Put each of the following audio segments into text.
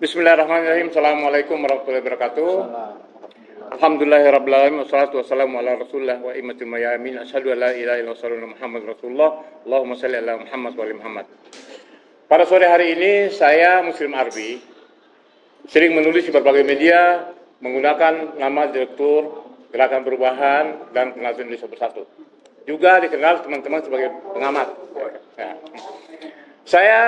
Bismillahirrahmanirrahim. Assalamualaikum warahmatullahi wabarakatuh. Alhamdulillahirrabbilalamin. Wassalatu wassalamu ala rasulillah wa immatul mayamin. Asyhadu an la ilaha illallah wa Muhammad rasulullah. Allahumma salli ala Muhammad wa ali Muhammad. Pada sore hari ini saya Muslim Arbi sering menulis di berbagai media menggunakan nama Direktur Gerakan Perubahan dan Pengajian Indonesia Bersatu. Juga dikenal teman-teman sebagai pengamat. Ya. Saya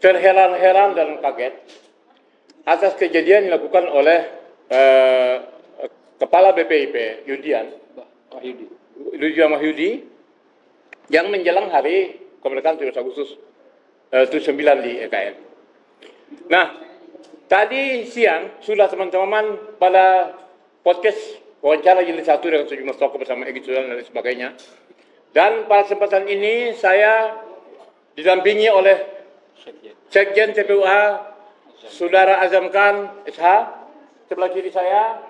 terheran-heran dan kaget atas kejadian yang dilakukan oleh Kepala BPIP Yudian Wahyudi yang menjelang hari kemerdekaan 17 Agustus 79 di EKN. Nah, tadi siang sudah teman-teman pada podcast wawancara jilid 1 dengan sejumlah tokoh bersama Egy Sujana dan sebagainya. Dan pada kesempatan ini saya didampingi oleh Sekjen TPUA Saudara Azam Khan SH, sebelah kiri saya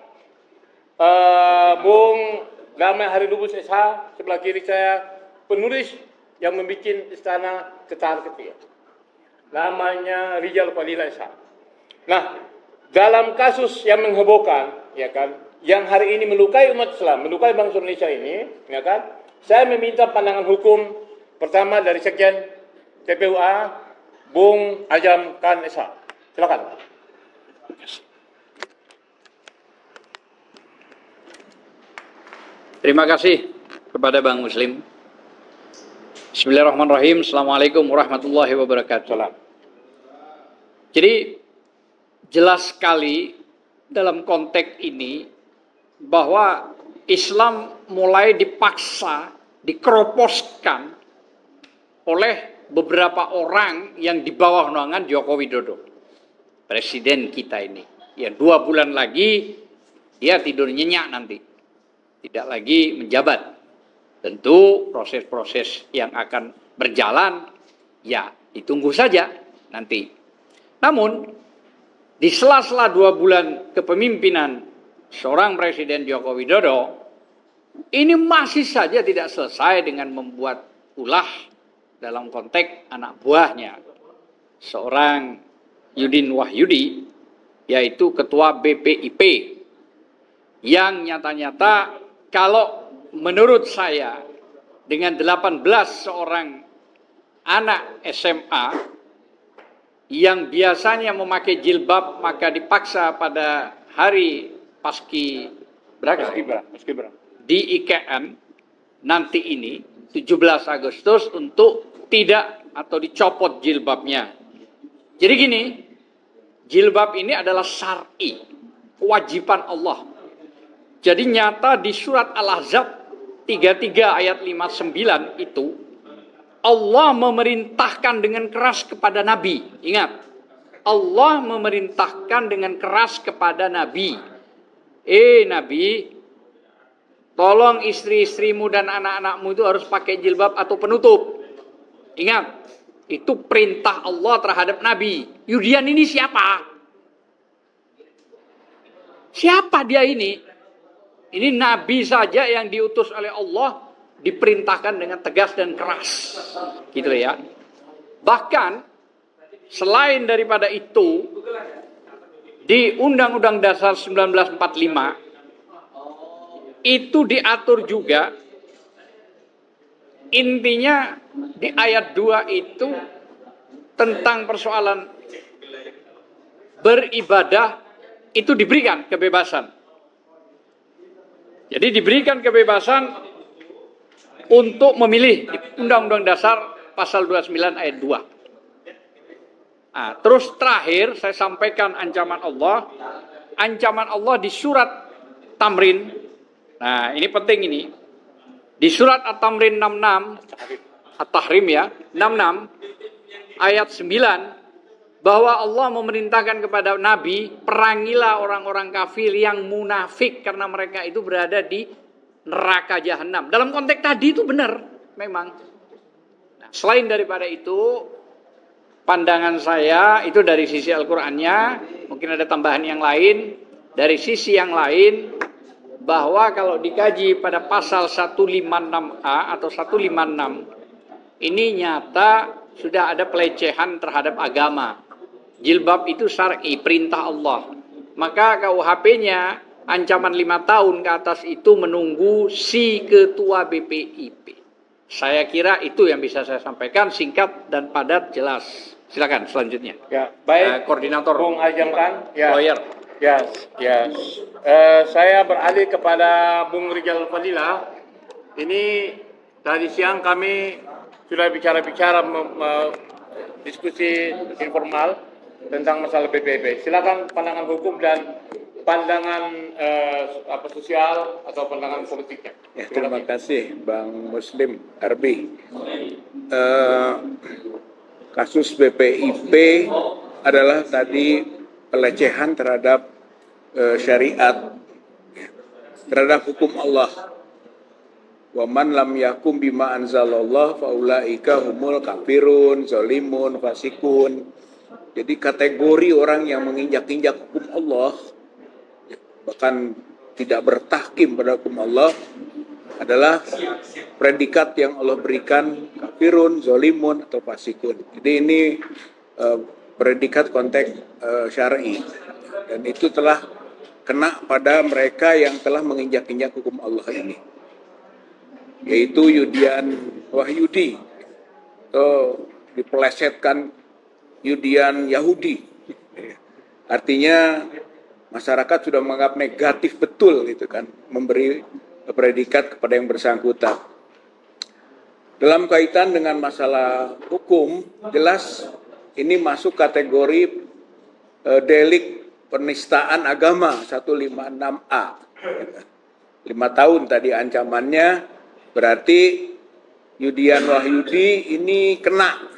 Bung Damai Hari Lubus SH, sebelah kiri saya penulis yang membuat Istana Ketar-Ketir, namanya Rijal Fadila SH. Nah, dalam kasus yang menghebohkan, ya kan, yang hari ini melukai umat Islam, melukai bangsa Indonesia ini, ya kan, saya meminta pandangan hukum pertama dari Sekjen TPUA Bung Azam Khan SH. Silakan. Terima kasih kepada Bang Muslim. Bismillahirrahmanirrahim. Assalamualaikum warahmatullahi wabarakatuh. Jadi jelas sekali dalam konteks ini bahwa Islam mulai dipaksa, dikeroposkan oleh beberapa orang yang di bawah naungan Joko Widodo, presiden kita ini. Ya 2 bulan lagi dia tidur nyenyak nanti, tidak lagi menjabat. Tentu proses-proses yang akan berjalan ya ditunggu saja nanti. Namun di sela-sela 2 bulan kepemimpinan seorang presiden Joko Widodo ini masih saja tidak selesai dengan membuat ulah dalam konteks anak buahnya, seorang Yudin Wahyudi, yaitu ketua BPIP, yang nyata-nyata kalau menurut saya dengan 18 seorang anak SMA yang biasanya memakai jilbab maka dipaksa pada hari Paski Braka di IKN nanti ini 17 Agustus untuk tidak atau dicopot jilbabnya. Jadi gini, jilbab ini adalah syar'i, kewajiban Allah. Jadi nyata di surat Al-Ahzab 33 ayat 59 itu Allah memerintahkan dengan keras kepada Nabi. Ingat, Allah memerintahkan dengan keras kepada Nabi. Nabi, tolong istri-istrimu dan anak-anakmu itu harus pakai jilbab atau penutup. Ingat, itu perintah Allah terhadap Nabi. Yudian ini siapa? Siapa dia ini? Ini Nabi saja yang diutus oleh Allah diperintahkan dengan tegas dan keras. Gitu ya. Bahkan selain daripada itu di Undang-Undang Dasar 1945 itu diatur juga, intinya di ayat 2 itu tentang persoalan beribadah itu diberikan kebebasan. Jadi diberikan kebebasan untuk memilih di Undang-Undang Dasar pasal 29 ayat 2. Nah, terus terakhir saya sampaikan ancaman Allah. Ancaman Allah di surat Tamrin. Nah, ini penting ini. Di surat At-Tamrin 66, At-Tahrim ya, 66 ayat 9 bahwa Allah memerintahkan kepada Nabi, perangilah orang-orang kafir yang munafik karena mereka itu berada di neraka jahanam. Dalam konteks tadi itu benar memang. Nah, selain daripada itu, pandangan saya itu dari sisi Al-Qur'annya, mungkin ada tambahan yang lain, dari sisi yang lain bahwa kalau dikaji pada pasal 156A atau 156 ini nyata sudah ada pelecehan terhadap agama. Jilbab itu syar'i, perintah Allah. Maka KUHP-nya ancaman 5 tahun ke atas itu menunggu si ketua BPIP. Saya kira itu yang bisa saya sampaikan, singkat dan padat, jelas. Silakan selanjutnya. Ya, baik. Koordinator Bung Ajeng Khan, ya. lawyer. Ya, ya. Saya beralih kepada Bung Rijal Fadila. Ini tadi siang kami sudah bicara-bicara diskusi informal tentang masalah BPIP. Silakan pandangan hukum dan pandangan sosial atau pandangan politiknya. Ya, terima kasih Bang Muslim Arbi. Kasus BPIP adalah tadi pelecehan terhadap syariat, terhadap hukum Allah. Wa man lam yakum bima anzalallah faulaika humul kafirun, zalimun, fasikun. Jadi kategori orang yang menginjak-injak hukum Allah, bahkan tidak bertahkim pada hukum Allah, adalah predikat yang Allah berikan kafirun, zalimun, atau fasikun. Jadi ini predikat konteks syar'i, dan itu telah kena pada mereka yang telah menginjak-injak hukum Allah ini, yaitu Yudian Wahyudi, atau dipelesetkan Yudian Yahudi. Artinya masyarakat sudah menganggap negatif betul gitu kan, memberi predikat kepada yang bersangkutan. Dalam kaitan dengan masalah hukum, jelas ini masuk kategori delik penistaan agama 156A. 5 tahun tadi ancamannya, berarti Yudian Wahyudi ini kena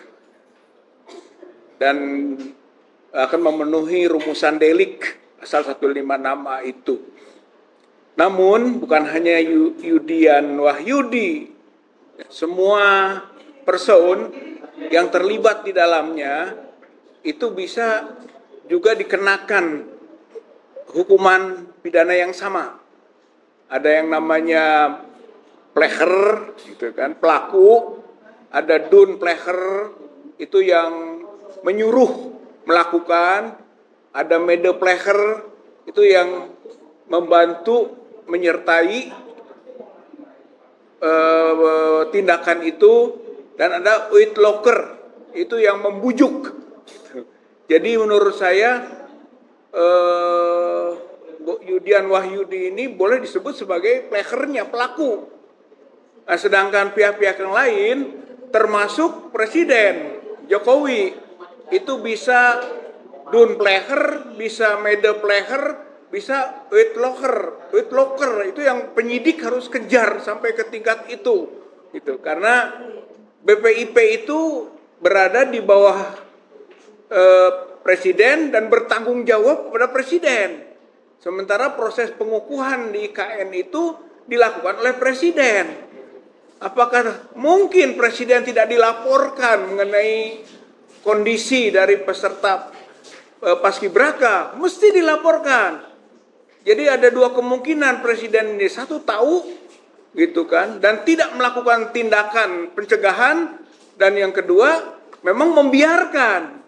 dan akan memenuhi rumusan delik pasal 156A itu. Namun bukan hanya Yudian Wahyudi, semua person yang terlibat di dalamnya itu bisa juga dikenakan hukuman pidana yang sama. Ada yang namanya pleger, gitu kan, pelaku. Ada dun pleger, itu yang menyuruh melakukan. Ada mede pleger, itu yang membantu menyertai tindakan itu, dan ada uitloker, itu yang membujuk. Jadi menurut saya Yudian Wahyudi ini boleh disebut sebagai plegernya, pelaku. Nah, sedangkan pihak-pihak yang lain termasuk Presiden Jokowi itu bisa dun pleger, bisa mede pleger, bisa uitloker itu yang penyidik harus kejar sampai ke tingkat itu, gitu. Karena BPIP itu berada di bawah presiden dan bertanggung jawab kepada presiden. Sementara proses pengukuhan di IKN itu dilakukan oleh presiden. Apakah mungkin presiden tidak dilaporkan mengenai kondisi dari peserta paskibraka? Mesti dilaporkan. Jadi ada 2 kemungkinan, presiden ini satu tahu gitu kan, dan tidak melakukan tindakan pencegahan, dan yang kedua memang membiarkan,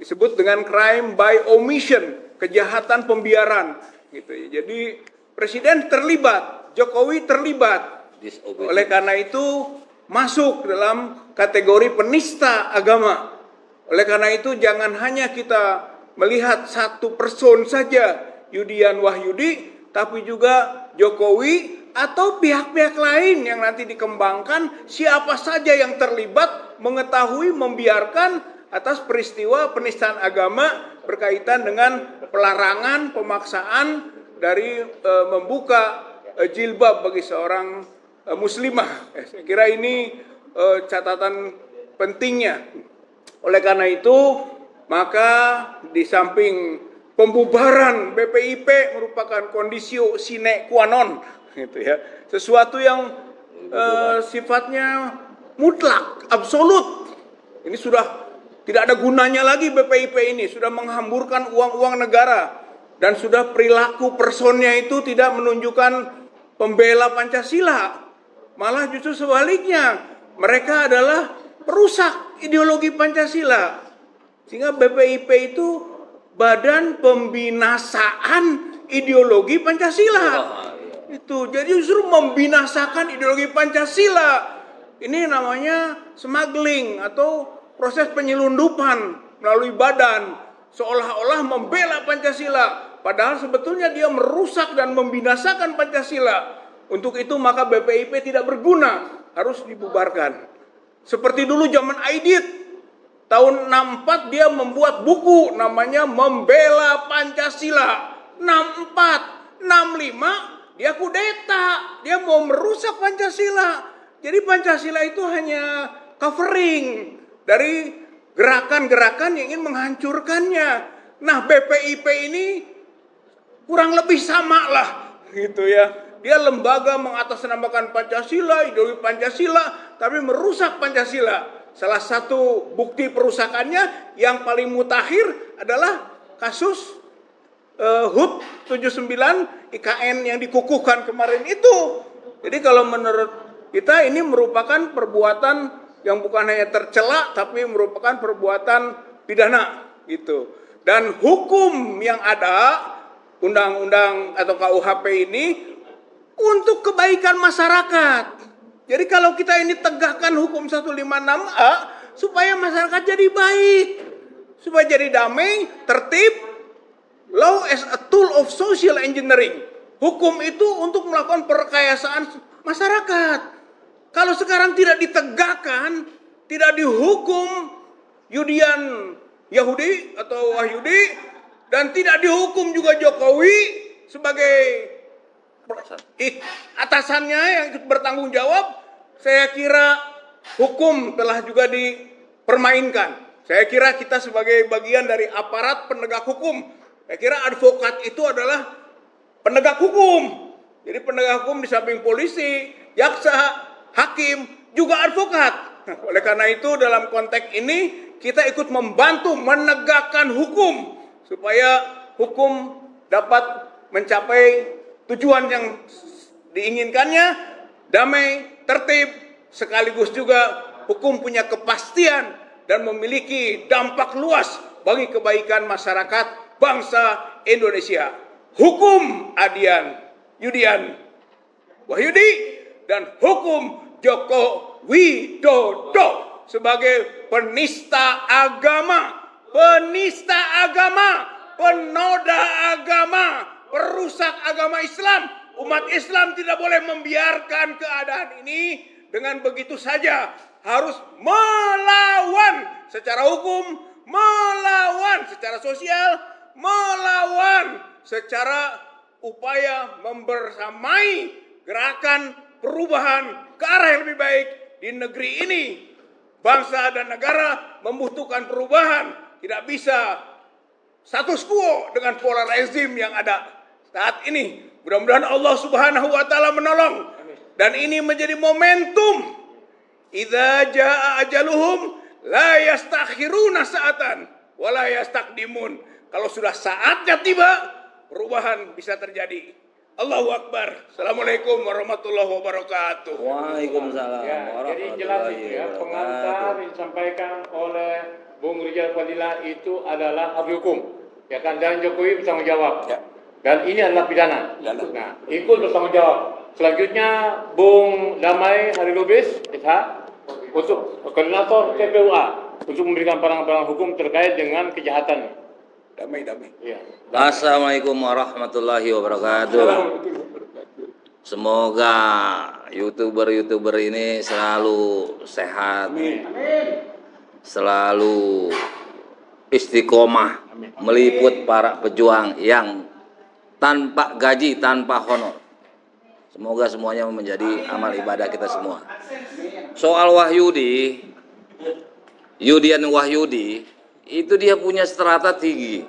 disebut dengan crime by omission, kejahatan pembiaran gitu ya. Jadi presiden terlibat, Jokowi terlibat, oleh karena itu masuk dalam kategori penista agama. Oleh karena itu jangan hanya kita melihat satu person saja, Yudian Wahyudi, tapi juga Jokowi atau pihak-pihak lain yang nanti dikembangkan, siapa saja yang terlibat, mengetahui, membiarkan atas peristiwa penistaan agama berkaitan dengan pelarangan, pemaksaan dari membuka jilbab bagi seorang muslimah. Saya kira ini catatan pentingnya. Oleh karena itu, maka di samping pembubaran BPIP merupakan kondisio sine qua non, gitu ya, sesuatu yang sifatnya mutlak, absolut. Ini sudah tidak ada gunanya lagi BPIP ini, sudah menghamburkan uang-uang negara, dan sudah perilaku personnya itu tidak menunjukkan pembela Pancasila, malah justru sebaliknya, mereka adalah perusak ideologi Pancasila. Sehingga BPIP itu Badan Pembinasaan Ideologi Pancasila. Itu jadi justru membinasakan ideologi Pancasila. Ini namanya smuggling atau proses penyelundupan melalui badan, seolah-olah membela Pancasila, padahal sebetulnya dia merusak dan membinasakan Pancasila. Untuk itu maka BPIP tidak berguna, harus dibubarkan. Seperti dulu zaman Aidit, tahun 64 dia membuat buku namanya Membela Pancasila. 64, 65 dia kudeta, dia mau merusak Pancasila. Jadi Pancasila itu hanya covering dari gerakan-gerakan yang ingin menghancurkannya. Nah, BPIP ini kurang lebih sama lah, gitu ya. Dia lembaga mengatasnamakan Pancasila, ideologi Pancasila, tapi merusak Pancasila. Salah satu bukti perusakannya yang paling mutakhir adalah kasus HUT 79 IKN yang dikukuhkan kemarin itu. Jadi kalau menurut kita ini merupakan perbuatan yang bukan hanya tercela tapi merupakan perbuatan pidana gitu. Dan hukum yang ada, undang-undang atau KUHP ini untuk kebaikan masyarakat. Jadi kalau kita ini tegakkan hukum 156A supaya masyarakat jadi baik, supaya jadi damai, tertib. Law as a tool of social engineering. Hukum itu untuk melakukan perkayasaan masyarakat. Kalau sekarang tidak ditegakkan, tidak dihukum Yudian Yahudi atau Wahyudi, dan tidak dihukum juga Jokowi sebagai atasannya yang bertanggung jawab, saya kira hukum telah juga dipermainkan. Saya kira kita sebagai bagian dari aparat penegak hukum, saya kira advokat itu adalah penegak hukum. Jadi penegak hukum di samping polisi, jaksa, hakim, juga advokat. Nah, oleh karena itu dalam konteks ini kita ikut membantu menegakkan hukum supaya hukum dapat mencapai tujuan yang diinginkannya, damai, tertib, sekaligus juga hukum punya kepastian dan memiliki dampak luas bagi kebaikan masyarakat bangsa Indonesia. Hukum Adian Yudian Wahyudi dan hukum Joko Widodo sebagai penista agama, penoda agama, perusak agama Islam. Umat Islam tidak boleh membiarkan keadaan ini dengan begitu saja. Harus melawan secara hukum, melawan secara sosial, melawan secara upaya membersamai gerakan perubahan ke arah yang lebih baik di negeri ini. Bangsa dan negara membutuhkan perubahan. Tidak bisa status quo dengan pola rezim yang ada saat ini. Mudah-mudahan Allah Subhanahu wa taala menolong. Dan ini menjadi momentum. Idza jaa ajaluhum la yastakhiruna sa'atan wa la yastaqdimun. Kalau sudah saatnya tiba, perubahan bisa terjadi. Allahu Akbar. Assalamualaikum warahmatullahi wabarakatuh. Waalaikumsalam. Ya, jadi jelas itu ya, pengantar yang disampaikan oleh Bung Rijal Fadila itu adalah ahli hukum. Ya kan, dan Jokowi bertanggung jawab. Ya. Dan ini adalah pidana. Nah, ikut bertanggung jawab. Selanjutnya Bung Damai Hari Lubis, untuk koordinator TPUA untuk memberikan pandangan hukum terkait dengan kejahatan. Damai. Ya. Assalamualaikum warahmatullahi wabarakatuh. Semoga YouTuber ini selalu sehat, selalu istiqomah, meliput para pejuang yang tanpa gaji, tanpa honor. Semoga semuanya menjadi amal ibadah kita semua. Soal Wahyudi, Yudian Wahyudi, itu dia punya strata tinggi.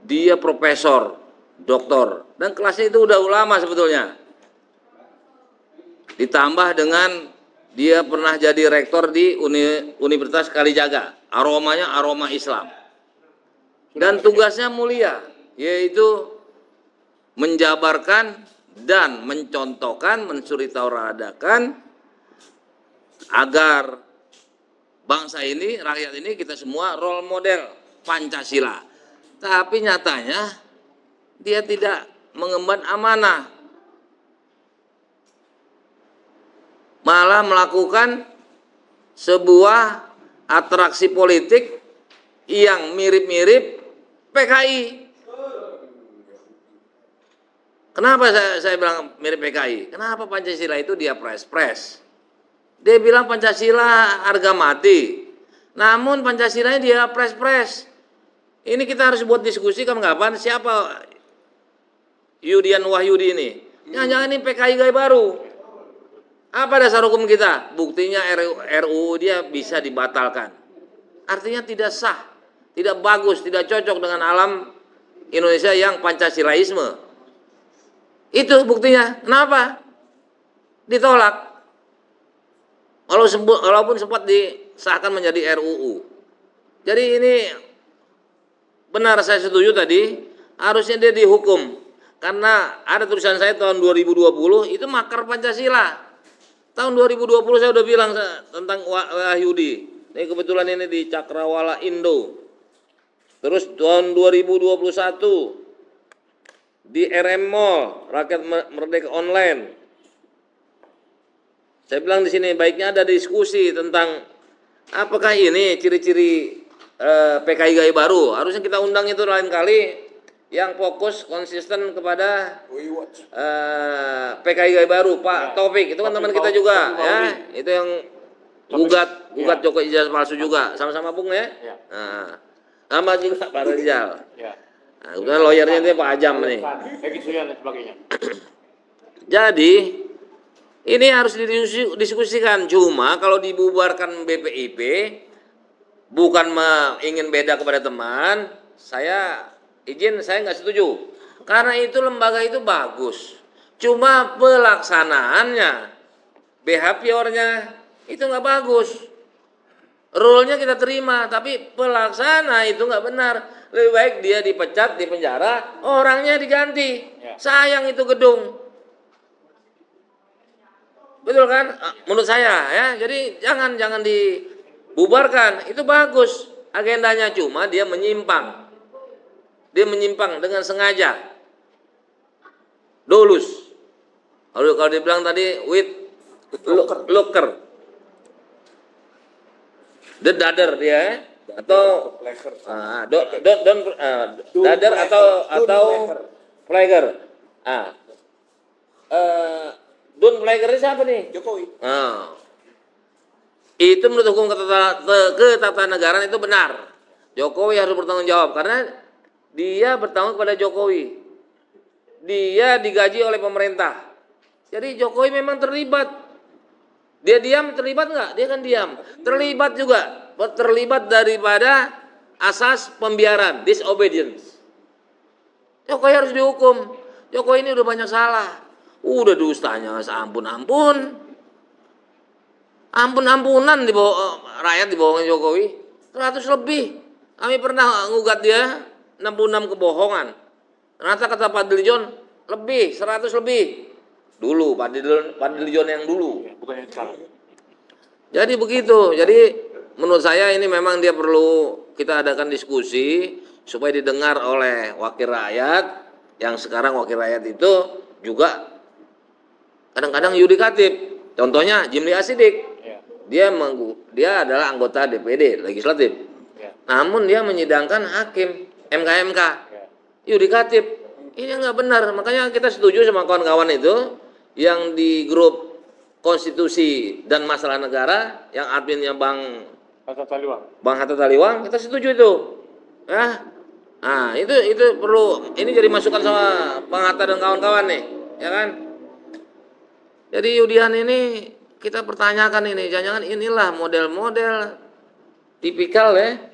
Dia profesor, doktor, dan kelasnya itu udah ulama sebetulnya. Ditambah dengan dia pernah jadi rektor di Universitas Kalijaga. Aromanya aroma Islam. Dan tugasnya mulia, yaitu menjabarkan dan mencontohkan, mensuritauradakan agar bangsa ini, rakyat ini, kita semua role model Pancasila. Tapi nyatanya dia tidak mengemban amanah. Malah melakukan sebuah atraksi politik yang mirip-mirip PKI. Kenapa saya bilang mirip PKI? Kenapa Pancasila itu dia pres-pres? Dia bilang Pancasila harga mati. Namun Pancasilanya dia pres-pres. Ini kita harus buat diskusi kapan-kapan siapa Yudian Wahyudi ini. Jangan-jangan ini PKI gaya baru. Apa dasar hukum kita? Buktinya RUU dia bisa dibatalkan. Artinya tidak sah, tidak bagus, tidak cocok dengan alam Indonesia yang Pancasilaisme. Itu buktinya. Kenapa? Ditolak. Walaupun sempat disahkan menjadi RUU. Jadi ini benar, saya setuju tadi, harusnya dia dihukum. Karena ada tulisan saya tahun 2020 itu makar Pancasila. Tahun 2020 saya udah bilang tentang Wahyudi. Ini kebetulan ini di Cakrawala Indo. Terus tahun 2021 di RM Mall, Rakyat Merdeka Online. Saya bilang di sini baiknya ada diskusi tentang apakah ini ciri-ciri PKI gaya baru. Harusnya kita undang itu lain kali yang fokus konsisten kepada PKI gaya baru, Pak Taufik. Itu kan teman kita juga, ya. Itu yang gugat Joko ijazah palsu juga, sama-sama Bung ya. Nah, sama juga Pak Rizal. Nah, kemudian lawyernya itu Pak Ajam nih. Jadi ini harus didiskusikan. Cuma kalau dibubarkan BPIP, bukan ingin beda kepada teman, saya nggak setuju. Karena itu lembaga itu bagus. Cuma pelaksanaannya, behaviornya itu nggak bagus. Rule-nya kita terima, tapi pelaksana itu nggak benar. Lebih baik dia dipecat, di penjara, orangnya diganti. Sayang itu gedung. Betul kan? Menurut saya ya. Jadi jangan dibubarkan. Itu bagus agendanya, cuma dia menyimpang. Dia menyimpang dengan sengaja. Dolus. Kalau dibilang tadi with looker. The dader dia atau dader atau flagger. Don Flager ini siapa nih? Jokowi. Nah, itu menurut hukum ketatanegaraan itu benar. Jokowi harus bertanggung jawab karena dia bertanggung kepada Jokowi. Dia digaji oleh pemerintah. Jadi Jokowi memang terlibat. Dia diam terlibat nggak? Dia kan diam. Terlibat juga. Terlibat daripada asas pembiaran, disobedience. Jokowi harus dihukum. Jokowi ini udah banyak salah. Udah dustanya seampun-ampunan rakyat dibohongin Jokowi 100 lebih. Kami pernah ngugat dia 66 kebohongan. Ternyata kata Fadli John lebih 100 lebih. Dulu Fadli John yang dulu, bukan yang sekarang. Jadi begitu. Jadi menurut saya ini memang dia perlu kita adakan diskusi supaya didengar oleh wakil rakyat. Yang sekarang wakil rakyat itu juga kadang-kadang yudikatif. Contohnya Jimli Asidik. Dia adalah anggota DPD legislatif. Namun dia menyidangkan hakim MK. Yudikatif. Ini nggak benar. Makanya kita setuju sama kawan-kawan itu yang di grup konstitusi dan masalah negara yang adminnya Bang Hatta Taliwang, kita setuju itu. Ya. Nah, itu perlu ini jadi masukan sama Bang Hatta dan kawan-kawan nih, ya kan? Jadi Yudian ini kita pertanyakan ini, jangan-jangan inilah model-model tipikal ya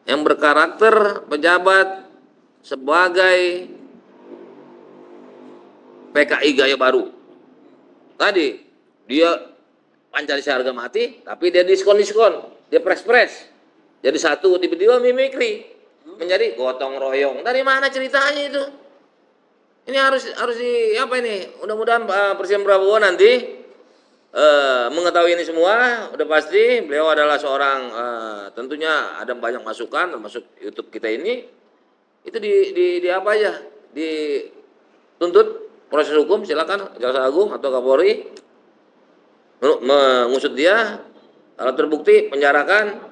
yang berkarakter pejabat sebagai PKI gaya baru. Tadi dia Pancasila harga mati, tapi dia diskon, dia pres. Jadi satu tiba-tiba mimikri menjadi gotong royong. Dari mana ceritanya itu? Ini harus di apa ini? Mudah-mudahan Presiden Prabowo nanti mengetahui ini semua, udah pasti beliau adalah seorang tentunya ada banyak masukan termasuk YouTube kita ini itu di apa aja dituntut proses hukum, silakan Jaksa Agung atau Kapolri mengusut dia, kalau terbukti penjarakan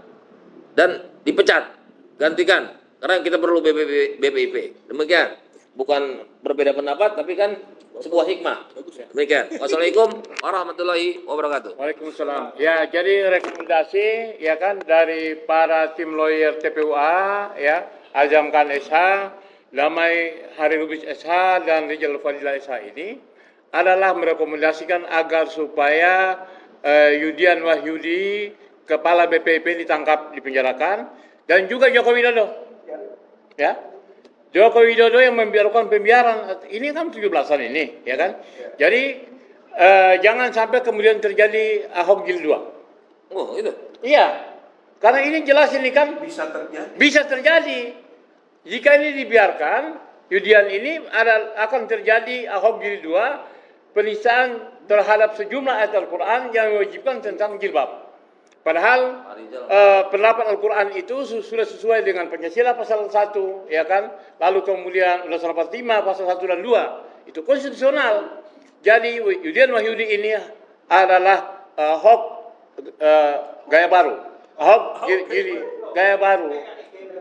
dan dipecat, gantikan karena kita perlu BPIP. Demikian, bukan berbeda pendapat tapi kan sebuah hikmah. Demikian. Wassalamualaikum warahmatullahi wabarakatuh. Waalaikumsalam. Ya, jadi rekomendasi ya kan dari para tim lawyer TPUA ya, Azam Khan SH, Damai Hari Lubis SH dan Rizal Fadila SH ini adalah merekomendasikan agar supaya Yudian Wahyudi, kepala BPIP ditangkap, dipenjarakan, dan juga Joko Widodo. Ya. Joko Widodo yang membiarkan pembiaran ini kan 17-an ini, ya kan? Jadi jangan sampai kemudian terjadi Ahok Jilid 2. Oh, itu. Iya. Karena ini jelas ini kan Bisa terjadi. bisa terjadi. Jika ini dibiarkan, Yudian ini akan terjadi Ahok Jilid 2, penistaan terhadap sejumlah ayat Al-Quran yang mewajibkan tentang jilbab. Padahal pendapat Al-Quran itu sudah sesuai dengan Pancasila pasal 1, ya kan? Lalu kemudian Undang-Undang 45 pasal 1 dan 2. Itu konstitusional. Jadi Yudian Wahyudi ini adalah Ahok gaya baru. Ahok Jilid gaya baru.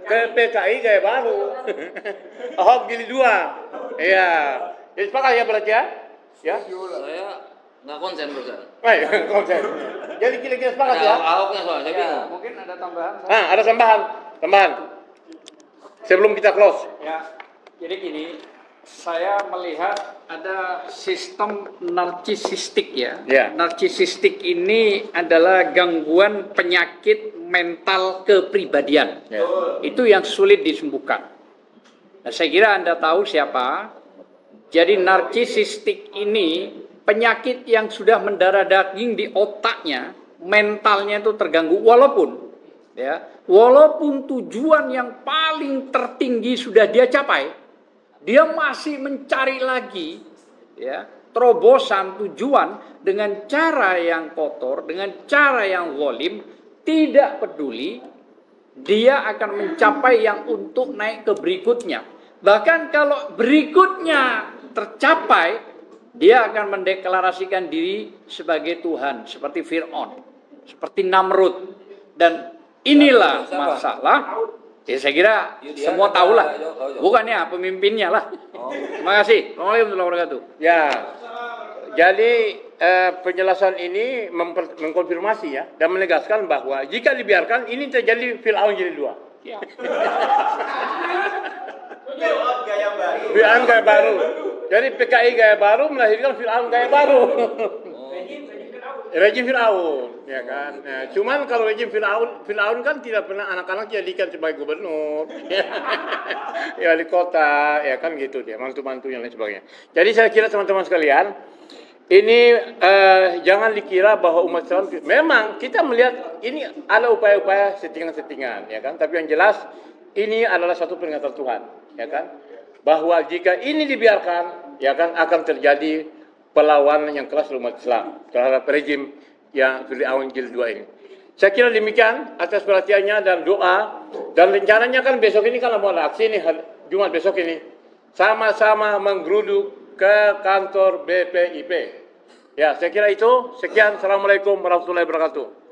Ke PKI gaya baru. Ahok Jilid 2. Iya. Jadi sepakat ya berarti ya? Ya. Saya nggak konsen barusan. Baik, konsen. Jadi kira-kira sepakat ya? Ahoknya soalnya saya bingung. Mungkin ada tambahan. Ada tambahan. Sebelum kita close. Ya, jadi gini, saya melihat ada sistem narsisistik ya. Ya. Narsisistik ini adalah gangguan penyakit mental kepribadian. Ya. Itu yang sulit disembuhkan. Nah, saya kira Anda tahu siapa. Jadi narsisistik ini penyakit yang sudah mendarah daging di otaknya, mentalnya itu terganggu walaupun tujuan yang paling tertinggi sudah dia capai, dia masih mencari lagi ya terobosan tujuan dengan cara yang kotor, dengan cara yang zalim, tidak peduli, dia akan mencapai yang untuk naik ke berikutnya. Bahkan kalau berikutnya tercapai, dia akan mendeklarasikan diri sebagai Tuhan, seperti Fir'aun, seperti Namrud. Dan inilah masalah. Ya saya kira semua tahulah. Bukannya pemimpinnya lah. Terima kasih. Assalamualaikum warahmatullahi wabarakatuh. Ya. Jadi penjelasan ini mengkonfirmasi ya dan menegaskan bahwa jika dibiarkan ini terjadi Fir'aun Jilid 2. Ya. Fir'aun gaya baru. Jadi PKI gaya baru melahirkan Fir'aun gaya baru. Rejim Fir'aun, ya kan. Nah, cuman kalau rejim Fir'aun kan tidak pernah anak-anak jadikan sebagai gubernur, ya wali kota, ya kan gitu dia, mantu-mantunya dan lain sebagainya. Jadi saya kira teman-teman sekalian, ini jangan dikira bahwa umat Islam, memang kita melihat ini ada upaya-upaya settingan-settingan, ya kan. Tapi yang jelas ini adalah satu peringatan Tuhan, ya kan, bahwa jika ini dibiarkan, ya kan akan terjadi perlawanan yang keras umat Islam terhadap rejim yang Fir'aun Jilid 2 ini. Saya kira demikian atas perhatiannya dan doa, dan rencananya kan besok ini kan mau ada aksi nih, Jumat besok ini sama-sama menggeruduk ke kantor BPIP. Ya, saya kira itu. Sekian. Assalamualaikum warahmatullahi wabarakatuh.